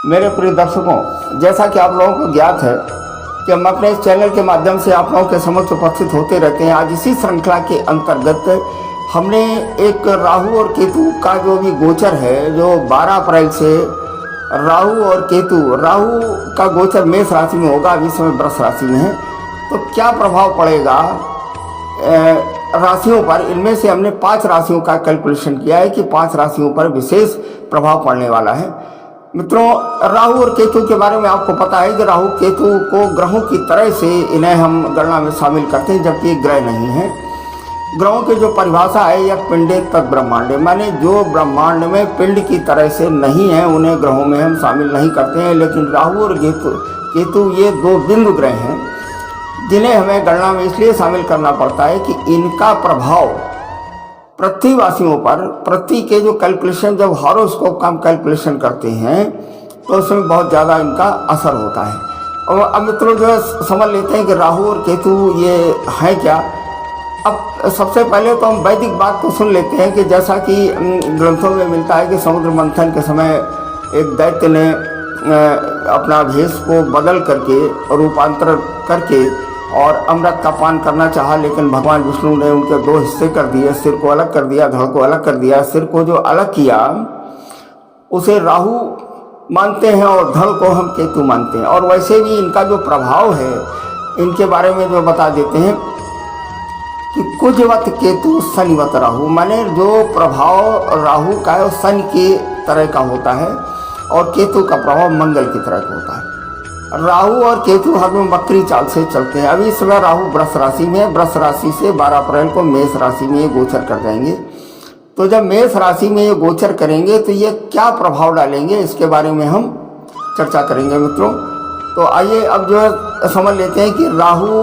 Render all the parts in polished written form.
मेरे प्रिय दर्शकों, जैसा कि आप लोगों को ज्ञात है कि हम अपने इस चैनल के माध्यम से आप लोगों के समक्ष उपस्थित होते रहते हैं। आज इसी श्रृंखला के अंतर्गत हमने एक राहु और केतु का जो भी गोचर है, जो 12 अप्रैल से राहु और केतु, राहु का गोचर मेष राशि में होगा, अभी समय वृष राशि में है, तो क्या प्रभाव पड़ेगा राशियों पर। इनमें से हमने 5 राशियों का कैलकुलेशन किया है कि 5 राशियों पर विशेष प्रभाव पड़ने वाला है। मित्रों, राहु और केतु के बारे में आपको पता है कि राहु केतु को ग्रहों की तरह से इन्हें हम गणना में शामिल करते हैं, जबकि ग्रह नहीं है। ग्रहों की जो परिभाषा है, यह पिंडे तत् ब्रह्मांड, माने जो ब्रह्मांड में पिंड की तरह से नहीं है उन्हें ग्रहों में हम शामिल नहीं करते हैं। लेकिन राहु और केतु ये 2 बिंदु ग्रह हैं जिन्हें हमें गणना में इसलिए शामिल करना पड़ता है कि इनका प्रभाव पृथ्वीवासियों पर, पृथ्वी के जो कैलकुलेशन, जब हॉरोस्कोप का हम कैलकुलेशन करते हैं तो उसमें बहुत ज़्यादा इनका असर होता है। और अब मित्रों जो है समझ लेते हैं कि राहु और केतु ये है क्या। अब सबसे पहले तो हम वैदिक बात को सुन लेते हैं कि जैसा कि ग्रंथों में मिलता है कि समुद्र मंथन के समय एक दैत्य ने अपना भेष को बदल करके, रूपांतर करके और अमृत का पान करना चाहा, लेकिन भगवान विष्णु ने उनके 2 हिस्से कर दिए, सिर को अलग कर दिया, धड़ को अलग कर दिया। सिर को जो अलग किया उसे राहु मानते हैं और धड़ को हम केतु मानते हैं। और वैसे भी इनका जो प्रभाव है, इनके बारे में जो बता देते हैं कि कुजवत केतु शनिवत राहु, माने जो प्रभाव राहु का है वो शनि की तरह का होता है और केतु का प्रभाव मंगल की तरह का होता है। राहु और केतु हर में वक्री चाल से चलते हैं। अभी इस समय राहु वृष राशि में, वृष राशि से 12 अप्रैल को मेष राशि में ये गोचर कर जाएंगे। तो जब मेष राशि में ये गोचर करेंगे तो ये क्या प्रभाव डालेंगे, इसके बारे में हम चर्चा करेंगे मित्रों। तो आइए अब जो है समझ लेते हैं कि राहु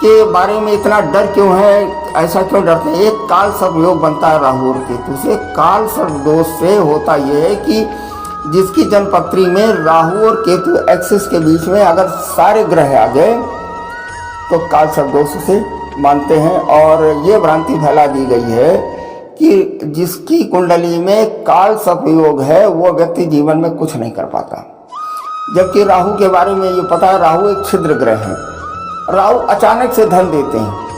के बारे में इतना डर क्यों है, ऐसा क्यों डरते हैं। एक काल सर्प योग बनता है राहु और केतु से। काल सर्प दोष से होता यह है कि जिसकी जन्मपत्री में राहु और केतु एक्सिस के बीच में अगर सारे ग्रह आ गए तो काल सर्प दोष से मानते हैं। और ये भ्रांति फैला दी गई है कि जिसकी कुंडली में काल सर्प योग है वो व्यक्ति जीवन में कुछ नहीं कर पाता। जबकि राहु के बारे में ये पता है, राहु एक छिद्र ग्रह है। राहु अचानक से धन देते हैं।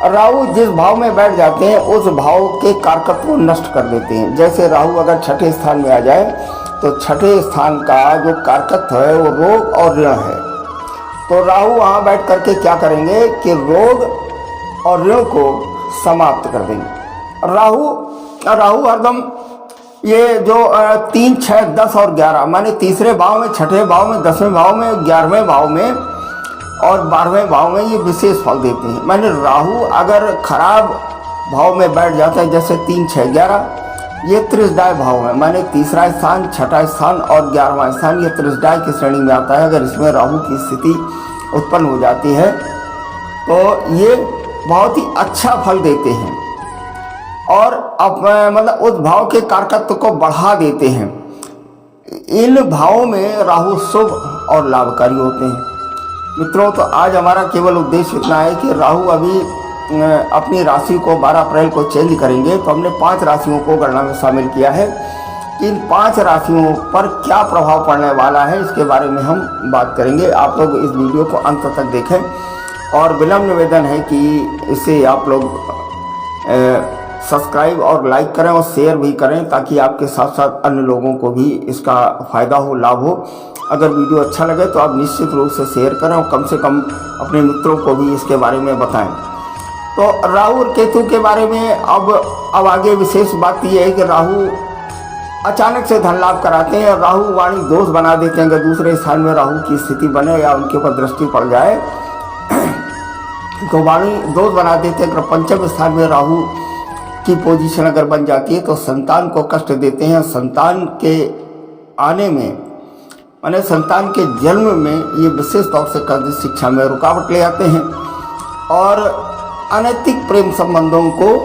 राहु जिस भाव में बैठ जाते हैं उस भाव के कारकत्व को नष्ट कर देते हैं। जैसे राहु अगर 6ठे स्थान में आ जाए तो 6ठे स्थान का जो कारकत्व है वो रोग और ऋण है। तो राहु वहाँ बैठ करके क्या करेंगे कि रोग और ऋण को समाप्त कर देंगे। राहु हरदम ये जो 3, 6, 10 और 11 माने तीसरे भाव में, 6ठे भाव में, 10वें भाव में, 11वें भाव में और 12वें भाव में ये विशेष फल देते हैं। माने राहु अगर खराब भाव में बैठ जाता है, जैसे 3, 6, 11, ये त्रिशदाय भाव है, माने तीसरा स्थान, 6ठा स्थान और 11वां स्थान ये त्रिशदाय की श्रेणी में आता है। अगर इसमें राहु की स्थिति उत्पन्न हो जाती है तो ये बहुत ही अच्छा फल देते हैं और मतलब उस भाव के कारकत्व को बढ़ा देते हैं। इन भावों में राहु शुभ और लाभकारी होते हैं। मित्रों, तो आज हमारा केवल उद्देश्य इतना है कि राहु अभी अपनी राशि को 12 अप्रैल को चेंज करेंगे, तो हमने 5 राशियों को गणना में शामिल किया है कि इन 5 राशियों पर क्या प्रभाव पड़ने वाला है, इसके बारे में हम बात करेंगे। आप लोग इस वीडियो को अंत तक देखें और विनम्र निवेदन है कि इसे आप लोग सब्सक्राइब और लाइक करें और शेयर भी करें, ताकि आपके साथ साथ अन्य लोगों को भी इसका फ़ायदा हो, लाभ हो। अगर वीडियो अच्छा लगे तो आप निश्चित रूप से शेयर करें और कम से कम अपने मित्रों को भी इसके बारे में बताएं। तो राहु और केतु के बारे में अब आगे विशेष बात यह है कि राहु अचानक से धन लाभ कराते हैं। राहु वाणी दोष बना देते हैं। अगर दूसरे स्थान में राहु की स्थिति बने या उनके ऊपर दृष्टि पड़ जाए तो वाणी दोष बना देते हैं। अगर पंचम स्थान में राहु की पोजीशन अगर बन जाती है तो संतान को कष्ट देते हैं। संतान के आने में, माने संतान के जन्म में ये विशेष तौर से शिक्षा में रुकावट ले आते हैं। और अनैतिक प्रेम संबंधों को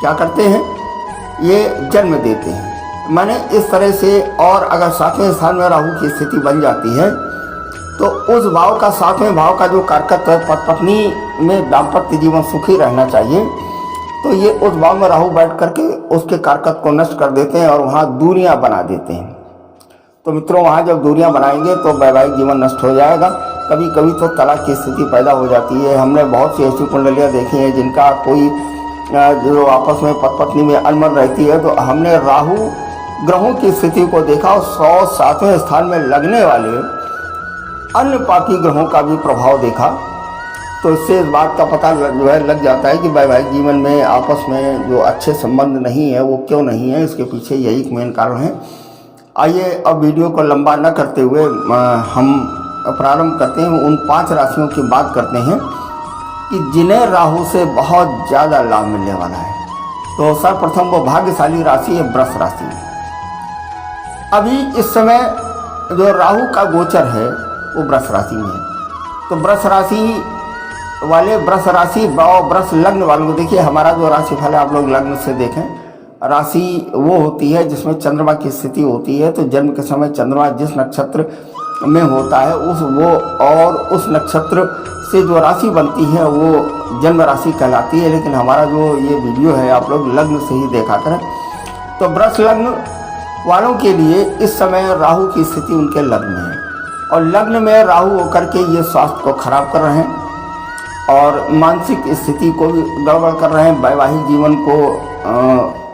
क्या करते हैं, ये जन्म देते हैं। माने इस तरह से, और अगर 7वें स्थान में राहु की स्थिति बन जाती है तो उस भाव का, 7वें भाव का जो कारकत्व है, पत्नी में दाम्पत्य जीवन सुखी रहना चाहिए, तो ये उस भाव में राहु बैठ करके उसके कारकत्व को नष्ट कर देते हैं और वहाँ दूरियां बना देते हैं। तो मित्रों, वहाँ जब दूरियां बनाएंगे तो वैवाहिक जीवन नष्ट हो जाएगा। कभी कभी तो तलाक की स्थिति पैदा हो जाती है। हमने बहुत सी ऐसी कुंडलियाँ देखी हैं जिनका कोई जो आपस में पत्नी में अनबन रहती है, तो हमने राहु ग्रहों की स्थिति को देखा और 107वें स्थान में लगने वाले अन्य पापी ग्रहों का भी प्रभाव देखा। तो इससे इस बात का पता लग जाता है कि वैवाहिक जीवन में आपस में जो अच्छे संबंध नहीं है वो क्यों नहीं है। इसके पीछे यही एक मेन कारण है। आइए अब वीडियो को लंबा न करते हुए हम प्रारंभ करते हैं। उन 5 राशियों की बात करते हैं कि जिन्हें राहु से बहुत ज़्यादा लाभ मिलने वाला है। तो सर्वप्रथम वो भाग्यशाली राशि है वृष राशि। अभी इस समय जो राहु का गोचर है वो वृष राशि में है। तो वृष राशि वाले, वृष राशि वृष लग्न वालों को देखिए, हमारा जो राशिफल है आप लोग लग्न से देखें। राशि वो होती है जिसमें चंद्रमा की स्थिति होती है। तो जन्म के समय चंद्रमा जिस नक्षत्र में होता है उस नक्षत्र से जो राशि बनती है वो जन्म राशि कहलाती है। लेकिन हमारा जो ये वीडियो है आप लोग लग्न से ही देखा करें। तो वृष लग्न वालों के लिए इस समय राहु की स्थिति उनके लग्न में है, और लग्न में राहु होकर के ये स्वास्थ्य को खराब कर रहे हैं और मानसिक स्थिति को भी गड़बड़ कर रहे हैं, वैवाहिक जीवन को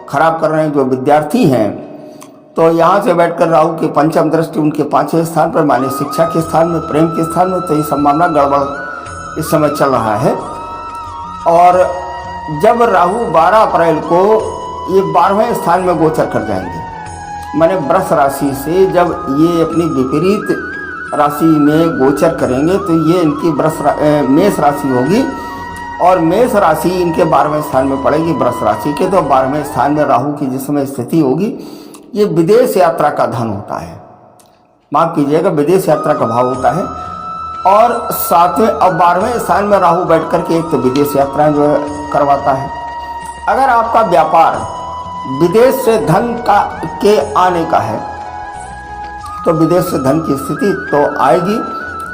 खराब कर रहे हैं। जो विद्यार्थी हैं तो यहाँ से बैठकर राहु की पंचम दृष्टि उनके 5वें स्थान पर, माने शिक्षा के स्थान में, प्रेम के स्थान में, तो ये संभावना गड़बड़ इस समय चल रहा है। और जब राहु 12 अप्रैल को ये 12वें स्थान में गोचर कर जाएंगे, माने वृष राशि से जब ये अपनी विपरीत राशि में गोचर करेंगे तो ये इनकी मेष राशि होगी, और मेष राशि इनके 12वें स्थान में पड़ेगी वृष राशि के। तो 12वें स्थान में राहु की जिस समय स्थिति होगी, ये विदेश यात्रा का धन होता है, माफ कीजिएगा, विदेश यात्रा का भाव होता है। और 7वें अब 12वें स्थान में राहु बैठ करके एक तो विदेश यात्राएं जो है करवाता है। अगर आपका व्यापार विदेश से धन के आने का है तो विदेश से धन की स्थिति तो आएगी,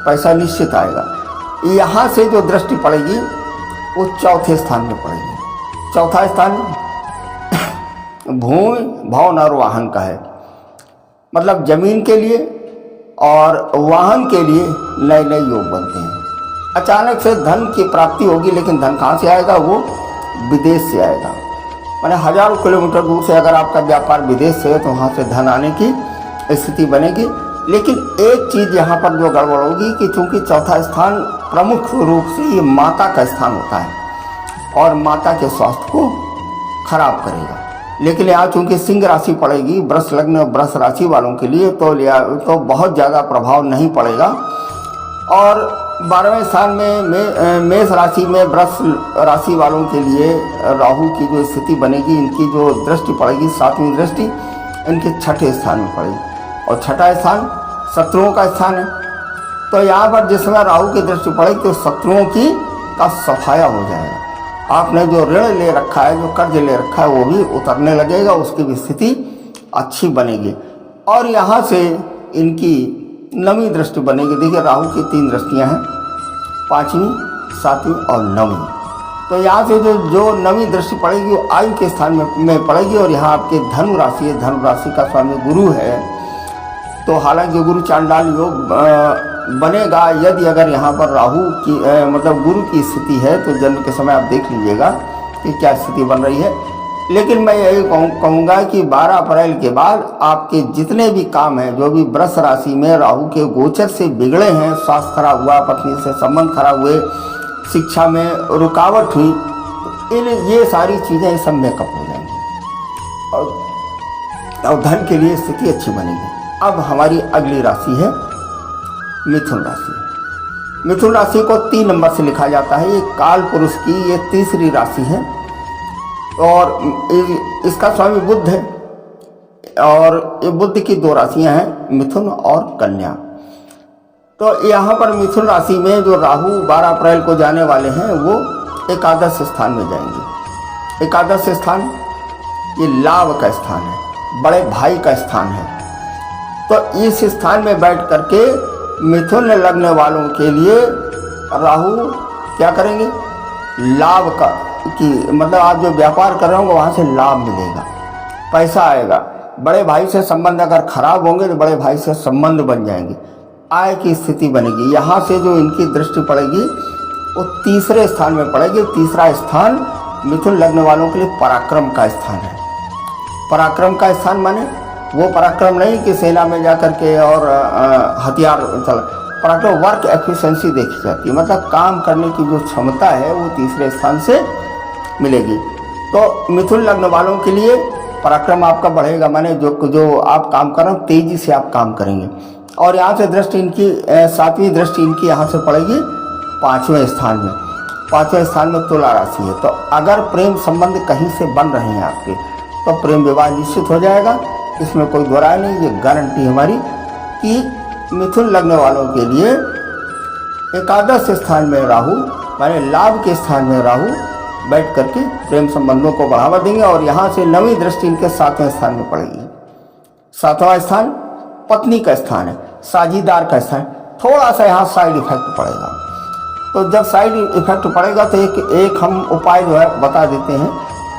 पैसा निश्चित आएगा। यहाँ से जो दृष्टि पड़ेगी वो 4थे स्थान में पड़ेगी। 4था स्थान भूमि, भवन और वाहन का है, मतलब जमीन के लिए और वाहन के लिए नए नए योग बनते हैं। अचानक से धन की प्राप्ति होगी, लेकिन धन कहाँ से आएगा, वो विदेश से आएगा। माने हजारों किलोमीटर दूर से अगर आपका व्यापार विदेश से है तो वहाँ से धन आने की स्थिति बनेगी। लेकिन एक चीज़ यहाँ पर जो गड़बड़ होगी कि चूँकि 4था स्थान प्रमुख रूप से ये माता का स्थान होता है और माता के स्वास्थ्य को खराब करेगा। लेकिन यहाँ चूँकि सिंह राशि पड़ेगी वृष लग्न वृष राशि वालों के लिए, तो बहुत ज़्यादा प्रभाव नहीं पड़ेगा। और 12वें स्थान में मेष राशि में वृष राशि वालों के लिए राहु की जो स्थिति बनेगी, इनकी जो दृष्टि पड़ेगी 7वीं दृष्टि इनके 6ठे स्थान में पड़ेगी, और 6ठा स्थान शत्रुओं का स्थान है। तो यहाँ पर जिस समय राहु की दृष्टि पड़ेगी तो शत्रुओं का सफाया हो जाएगा। आपने जो ऋण ले रखा है, जो कर्ज ले रखा है, वो भी उतरने लगेगा, उसकी भी स्थिति अच्छी बनेगी। और यहाँ से इनकी 9वीं दृष्टि बनेगी। देखिए राहु की 3 दृष्टियाँ हैं, 5वीं, 7वीं और 9वीं। तो यहाँ से जो 9वीं दृष्टि पड़ेगी वो आयु के स्थान में पड़ेगी, और यहाँ आपके धनु राशि है, धनु राशि का स्वामी गुरु है। तो हालांकि गुरु चांडाल योग बनेगा यदि अगर यहाँ पर राहु की मतलब गुरु की स्थिति है, तो जन्म के समय आप देख लीजिएगा कि क्या स्थिति बन रही है। लेकिन मैं यही कहूँगा कि 12 अप्रैल के बाद आपके जितने भी काम हैं, जो भी वृष राशि में राहु के गोचर से बिगड़े हैं, स्वास्थ्य खराब हुआ, पत्नी से संबंध खराब हुए, शिक्षा में रुकावट हुई, ये सारी चीज़ें सब मेकअप हो जाएंगी और धन के लिए स्थिति अच्छी बनेगी। अब हमारी अगली राशि है मिथुन राशि। मिथुन राशि को 3 नंबर से लिखा जाता है। ये काल पुरुष की ये तीसरी राशि है और इसका स्वामी बुध है, और ये बुध की 2 राशियां हैं, मिथुन और कन्या। तो यहाँ पर मिथुन राशि में जो राहु 12 अप्रैल को जाने वाले हैं वो एकादश स्थान में जाएंगे। एकादश स्थान ये लाभ का स्थान है, बड़े भाई का स्थान है। तो इस स्थान में बैठ करके मिथुन लगने वालों के लिए राहु क्या करेंगे, लाभ का कि मतलब आप जो व्यापार कर रहे होंगे वहाँ से लाभ मिलेगा, पैसा आएगा। बड़े भाई से संबंध अगर खराब होंगे तो बड़े भाई से संबंध बन जाएंगे, आय की स्थिति बनेगी। यहाँ से जो इनकी दृष्टि पड़ेगी वो तीसरे स्थान में पड़ेगी। तीसरा स्थान मिथुन लगने वालों के लिए पराक्रम का स्थान है। पराक्रम का स्थान माने वो पराक्रम नहीं कि सेना में जा करके और हथियार चला, पराक्रम वर्क एफिशिएंसी देखी जाती है, मतलब काम करने की जो क्षमता है वो तीसरे स्थान से मिलेगी। तो मिथुन लगने वालों के लिए पराक्रम आपका बढ़ेगा, माने जो आप काम कर रहे हो तेजी से आप काम करेंगे। और यहाँ से दृष्टि इनकी सातवीं दृष्टि इनकी यहाँ से पड़ेगी पाँचवें स्थान में। पाँचवें स्थान में तुला राशि है। तो अगर प्रेम संबंध कहीं से बन रहे हैं आपके तो प्रेम विवाह निश्चित हो जाएगा, इसमें कोई दो राय नहीं। ये गारंटी हमारी कि मिथुन लगने वालों के लिए एकादश स्थान में राहु माने लाभ के स्थान में राहु बैठ करके प्रेम संबंधों को बढ़ावा देंगे। और यहाँ से नवीं दृष्टि इनके सातवें स्थान में पड़ेगी। सातवां स्थान पत्नी का स्थान है, साझीदार का स्थान। थोड़ा सा यहाँ साइड इफेक्ट पड़ेगा। तो जब साइड इफेक्ट पड़ेगा तो एक हम उपाय जो है बता देते हैं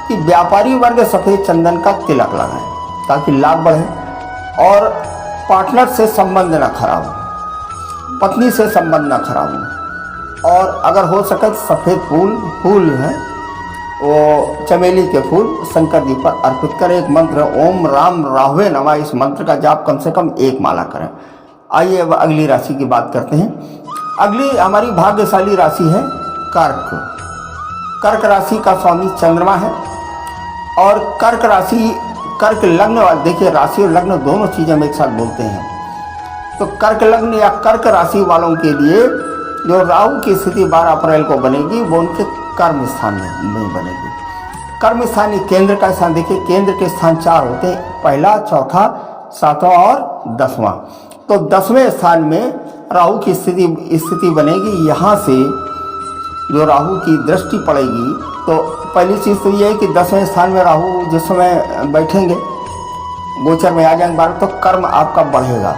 कि व्यापारी वर्ग सफ़ेद चंदन का तिलक लगाएं ताकि लाभ बढ़े और पार्टनर से संबंध ना खराब हो, पत्नी से संबंध ना खराब हो। और अगर हो सके तो सफ़ेद फूल है वो चमेली के फूल शंकर जी पर अर्पित करें। एक मंत्र ओम राम राहवे नमः, इस मंत्र का जाप कम से कम 1 माला करें। आइए अब अगली राशि की बात करते हैं। अगली हमारी भाग्यशाली राशि है कर्क। कर्क राशि का स्वामी चंद्रमा है और कर्क राशि कर्क लग्न वाले, देखिए राशि और लग्न दोनों चीज़ें हम एक साथ बोलते हैं। तो कर्क लग्न या कर्क राशि वालों के लिए जो राहु की स्थिति 12 अप्रैल को बनेगी वो उनके कर्म स्थान में बनेगी। कर्म स्थान ये केंद्र का स्थान। देखिए केंद्र के स्थान 4 होते हैं, पहला, चौथा, 7वां और 10वां। तो 10वें स्थान में राहु की स्थिति बनेगी। यहाँ से जो राहु की दृष्टि पड़ेगी तो पहली चीज़ तो ये है कि 10वें स्थान में राहु जिस समय बैठेंगे गोचर में आ जाएंगे 12, तो कर्म आपका बढ़ेगा।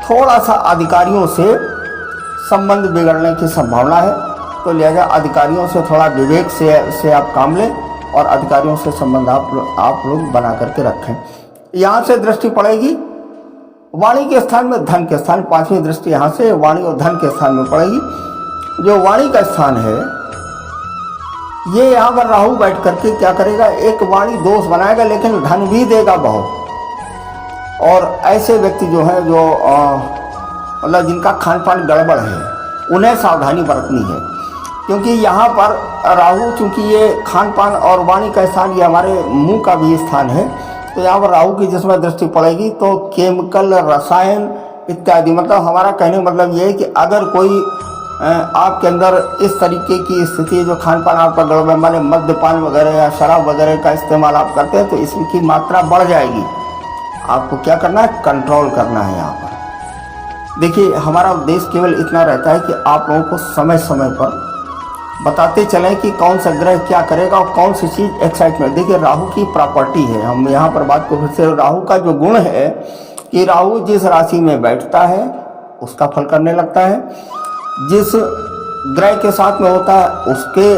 थोड़ा सा अधिकारियों से संबंध बिगड़ने की संभावना है, तो लिहाजा अधिकारियों से थोड़ा विवेक से आप काम लें और अधिकारियों से संबंध आप लोग बना करके रखें। यहाँ से दृष्टि पड़ेगी वाणी के स्थान में, धन के स्थान। 5वीं दृष्टि यहाँ से वाणी और धन के स्थान में पड़ेगी। जो वाणी का स्थान है ये यहाँ पर राहु बैठ करके क्या करेगा, एक वाणी दोष बनाएगा लेकिन धन भी देगा बहुत। और ऐसे व्यक्ति जो है जो मतलब जिनका खान पान गड़बड़ है उन्हें सावधानी बरतनी है, क्योंकि यहाँ पर राहु चूंकि ये खान पान और वाणी का स्थान ये हमारे मुंह का भी स्थान है, तो यहाँ पर राहु की जिसमें दृष्टि पड़ेगी तो केमिकल, रसायन इत्यादि, मतलब हमारा कहने का मतलब ये है कि अगर कोई आपके अंदर इस तरीके की स्थिति जो खान पान आपका गड़बड़ माने मद्यपान वगैरह या शराब वगैरह का इस्तेमाल आप करते हैं तो इसकी मात्रा बढ़ जाएगी। आपको क्या करना है, कंट्रोल करना है। यहाँ पर देखिए हमारा उद्देश्य केवल इतना रहता है कि आप लोगों को समय समय पर बताते चलें कि कौन सा ग्रह क्या करेगा और कौन सी चीज़ एक्साइटमेंट। देखिए राहु की प्रॉपर्टी है, हम यहाँ पर बात को फिर से, राहु का जो गुण है कि राहु जिस राशि में बैठता है उसका फल करने लगता है, जिस ग्रह के साथ में होता है उसके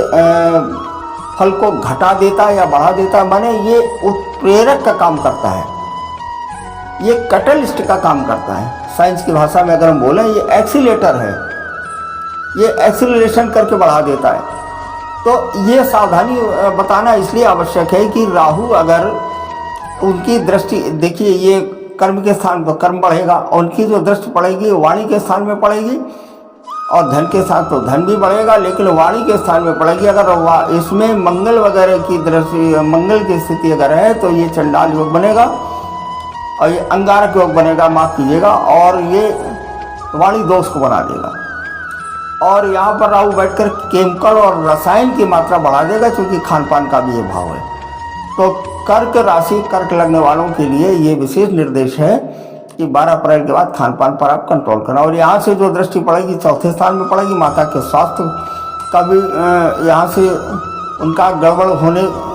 फल को घटा देता है या बढ़ा देता है। माने ये उत्प्रेरक का काम करता है, ये कैटलिस्ट का काम करता है। साइंस की भाषा में अगर हम बोलें ये एक्सीलेटर है, ये एक्सीलरेशन करके बढ़ा देता है। तो ये सावधानी बताना इसलिए आवश्यक है कि राहु अगर उनकी दृष्टि, देखिए ये कर्म के स्थान पर कर्म बढ़ेगा, उनकी जो दृष्टि पड़ेगी वाणी के स्थान में पड़ेगी और धन के साथ तो धन भी बढ़ेगा, लेकिन वाणी के स्थान में पड़ेगी। अगर इसमें मंगल वगैरह की दृष्टि, मंगल की स्थिति अगर है तो ये चंडाल योग बनेगा और ये अंगारक योग बनेगा, माफ कीजिएगा, और ये वाणी दोष को बना देगा। और यहाँ पर राहु बैठकर केमिकल और रसायन की मात्रा बढ़ा देगा, क्योंकि खान पान का भी ये भाव है। तो कर्क राशि, कर्क लगने वालों के लिए ये विशेष निर्देश है कि 12 अप्रैल के बाद खान पान पर आप कंट्रोल करना। और यहाँ से जो दृष्टि पड़ेगी चौथे स्थान में पड़ेगी, माता के स्वास्थ्य कभी यहाँ से उनका गड़बड़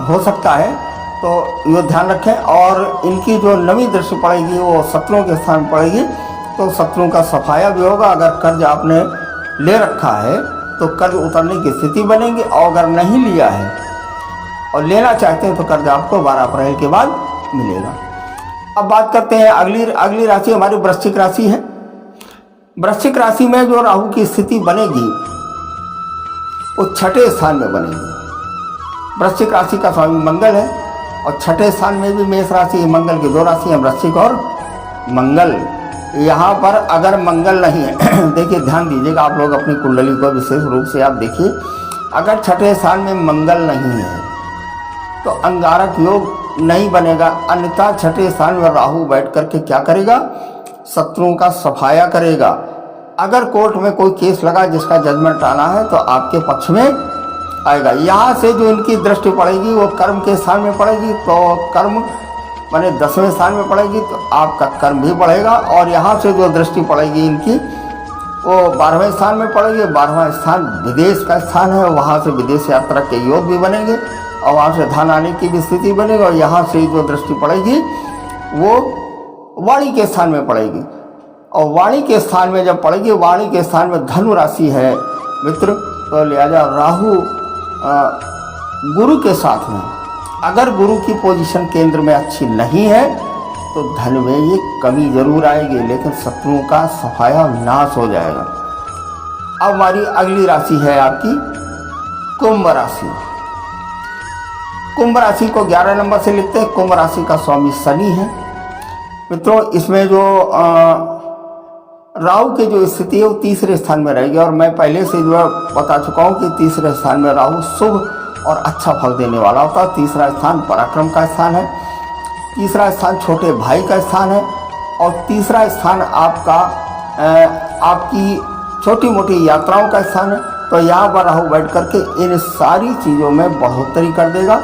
हो सकता है, तो ये ध्यान रखें। और इनकी जो नवी दृष्टि पड़ेगी वो शत्रुओं के स्थान में पड़ेगी, तो शत्रुओं का सफाया भी होगा। अगर कर्ज आपने ले रखा है तो कर्ज उतरने की स्थिति बनेगी, और अगर नहीं लिया है और लेना चाहते हैं तो कर्ज आपको 12 अप्रैल के बाद मिलेगा। अब बात करते हैं अगली राशि हमारी वृश्चिक राशि है। वृश्चिक राशि में जो राहु की स्थिति बनेगी वो 6ठे स्थान में बनेगी। वृश्चिक राशि का स्वामी मंगल है, और 6ठे स्थान में भी मेष राशि, मंगल की 2 राशि हैं, वृश्चिक और मंगल। यहाँ पर अगर मंगल नहीं है देखिए ध्यान दीजिएगा आप लोग अपनी कुंडली को विशेष रूप से आप देखिए, अगर 6ठे स्थान में मंगल नहीं है तो अंगारक योग नहीं बनेगा। अन्यथा 6ठे स्थान में राहु बैठ करके क्या करेगा, शत्रुओं का सफाया करेगा। अगर कोर्ट में कोई केस लगा जिसका जजमेंट आना है तो आपके पक्ष में आएगा। यहाँ से जो इनकी दृष्टि पड़ेगी वो कर्म के स्थान में पड़ेगी, तो कर्म माने 10वें स्थान में पड़ेगी, तो आपका कर्म भी बढ़ेगा। और यहाँ से जो दृष्टि पड़ेगी इनकी वो 12वें स्थान में पड़ेगी। 12वां स्थान विदेश का स्थान है, वहाँ से विदेश यात्रा के योग भी बनेंगे, और वहाँ से धन आने की भी स्थिति बनेगी। और यहाँ से जो दृष्टि पड़ेगी वो वाणी के स्थान में पड़ेगी, और वाणी के स्थान में जब पड़ेगी, वाणी के स्थान में धनु राशि है मित्र, तो लिहाजा राहु गुरु के साथ में, अगर गुरु की पोजीशन केंद्र में अच्छी नहीं है तो धन में ये कमी जरूर आएगी, लेकिन शत्रुओं का सफाया विनाश हो जाएगा। अब हमारी अगली राशि है आपकी कुंभ राशि। कुंभ राशि को 11 नंबर से लिखते हैं। कुंभ राशि का स्वामी शनि है मित्रों। इसमें जो राहु की जो स्थिति है वो 3रे स्थान में रहेगी, और मैं पहले से जो बता चुका हूँ कि 3रे स्थान में राहु शुभ और अच्छा फल देने वाला होता है। 3रा स्थान पराक्रम का स्थान है, 3रा स्थान छोटे भाई का स्थान है, और 3रा स्थान आपकी छोटी मोटी यात्राओं का स्थान है। तो यहाँ पर राहु बैठ करके इन सारी चीज़ों में बढ़ोतरी कर देगा।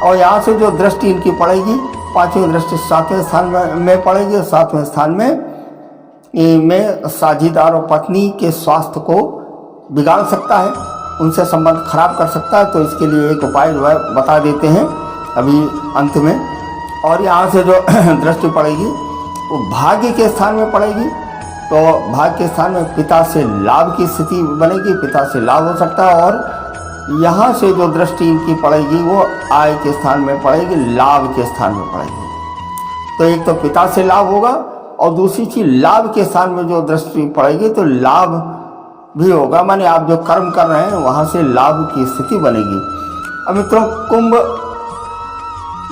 और यहाँ से जो दृष्टि इनकी पड़ेगी, 5वीं दृष्टि 7वें स्थान में पड़ेगी। 7वें स्थान में साझीदार और पत्नी के स्वास्थ्य को बिगाड़ सकता है, उनसे संबंध खराब कर सकता है। तो इसके लिए एक उपाय जो है बता देते हैं अभी अंत में। और यहाँ से जो दृष्टि पड़ेगी वो भाग्य के स्थान में पड़ेगी, तो भाग्य के स्थान में पिता से लाभ की स्थिति बनेगी, पिता से लाभ हो सकता है। और यहाँ से जो दृष्टि इनकी पड़ेगी वो आय के स्थान में पड़ेगी, लाभ के स्थान में पड़ेगी। तो एक तो पिता से लाभ होगा, और दूसरी चीज लाभ के स्थान में जो दृष्टि पड़ेगी तो लाभ भी होगा, माने आप जो कर्म कर रहे हैं वहां से लाभ की स्थिति बनेगी। अब मित्रों कुंभ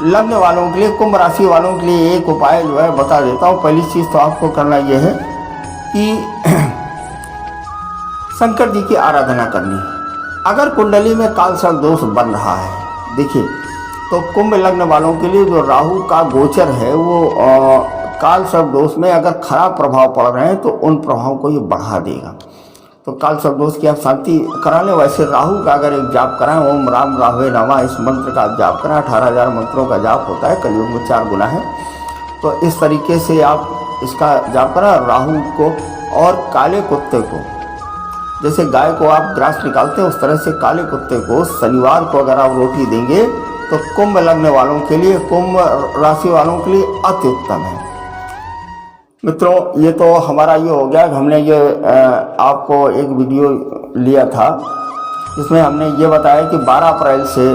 लग्न वालों के लिए, कुंभ राशि वालों के लिए एक उपाय जो है बता देता हूँ। पहली चीज तो आपको करना यह है कि शंकर जी की आराधना करनी है। अगर कुंडली में कालसर्प दोष बन रहा है, देखिए तो कुंभ लग्न वालों के लिए जो राहु का गोचर है वो कालसर्प दोष में अगर खराब प्रभाव पड़ रहे हैं तो उन प्रभावों को ये बढ़ा देगा। तो कालसर्प दोष की आप शांति करा लें। वैसे राहु का अगर एक जाप कराएं, ओम राम राहवे नमः, इस मंत्र का जाप कराएं। 18,000 मंत्रों का जाप होता है, कलयुग में 4 गुना है। तो इस तरीके से आप इसका जाप करा राहु को। और काले कुत्ते को, जैसे गाय को आप ग्रास निकालते हैं उस तरह से काले कुत्ते को शनिवार को अगर आप रोटी देंगे तो कुंभ लग्न वालों के लिए, कुंभ राशि वालों के लिए अति उत्तम है। मित्रों ये तो हमारा ये हो गया, हमने ये आपको एक वीडियो लिया था जिसमें हमने ये बताया कि 12 अप्रैल से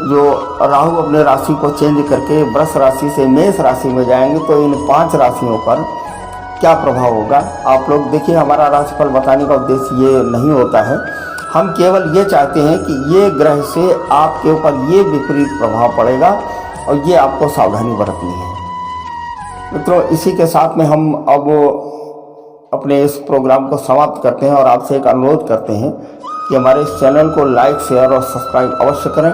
जो राहु अपने राशि को चेंज करके वृष राशि से मेष राशि में जाएंगे तो इन 5 राशियों पर क्या प्रभाव होगा। आप लोग देखिए, हमारा राशिफल बताने का उद्देश्य ये नहीं होता है, हम केवल ये चाहते हैं कि ये ग्रह से आपके ऊपर ये विपरीत प्रभाव पड़ेगा और ये आपको सावधानी बरतनी है। मित्रों इसी के साथ में हम अब अपने इस प्रोग्राम को समाप्त करते हैं और आपसे एक अनुरोध करते हैं कि हमारे इस चैनल को लाइक, शेयर और सब्सक्राइब अवश्य करें,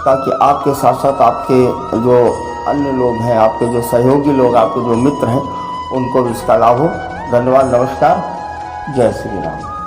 ताकि आपके साथ साथ आपके जो अन्य लोग हैं, आपके जो सहयोगी लोग, आपके जो मित्र हैं, उनको भी इसका लाभ हो। धन्यवाद, नमस्कार, जय श्री राम।